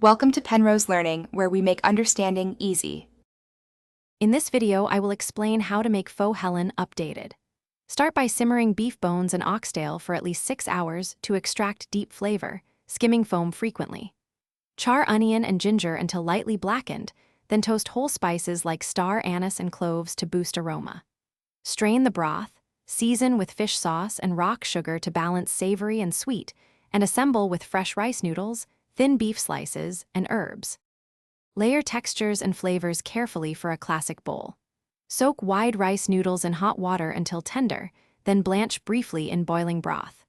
Welcome to Penrose Learning, where we make understanding easy. In this video, I will explain how to make faux Helen updated. Start by simmering beef bones and oxtail for at least 6 hours to extract deep flavor, skimming foam frequently. Char onion and ginger until lightly blackened, then toast whole spices like star anise and cloves to boost aroma. Strain the broth, season with fish sauce and rock sugar to balance savory and sweet, and assemble with fresh rice noodles, thin beef slices, and herbs. Layer textures and flavors carefully for a classic bowl. Soak wide rice noodles in hot water until tender, then blanch briefly in boiling broth.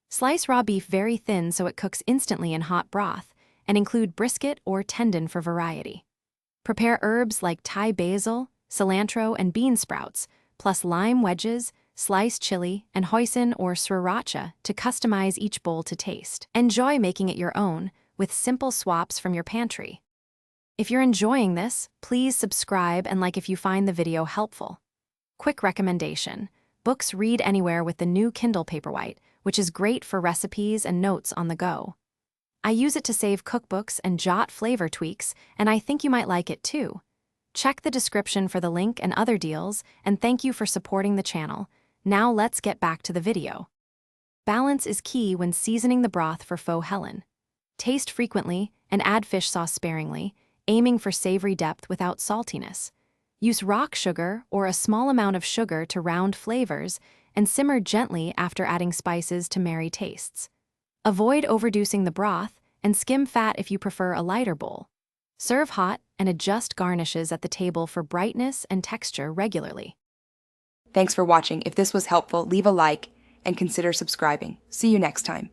Slice raw beef very thin so it cooks instantly in hot broth, and include brisket or tendon for variety. Prepare herbs like Thai basil, cilantro, and bean sprouts, plus lime wedges, sliced chili, and hoisin or sriracha to customize each bowl to taste. Enjoy making it your own, with simple swaps from your pantry. If you're enjoying this, please subscribe and like if you find the video helpful. Quick recommendation: books read anywhere with the new Kindle Paperwhite, which is great for recipes and notes on the go. I use it to save cookbooks and jot flavor tweaks, and I think you might like it too. Check the description for the link and other deals, and thank you for supporting the channel. Now let's get back to the video. Balance is key when seasoning the broth for faux Helen. Taste frequently and add fish sauce sparingly, aiming for savory depth without saltiness. Use rock sugar or a small amount of sugar to round flavors, and simmer gently after adding spices to marry tastes. Avoid overdosing the broth, and skim fat if you prefer a lighter bowl. Serve hot and adjust garnishes at the table for brightness and texture regularly. Thanks for watching. If this was helpful, leave a like and consider subscribing. See you next time.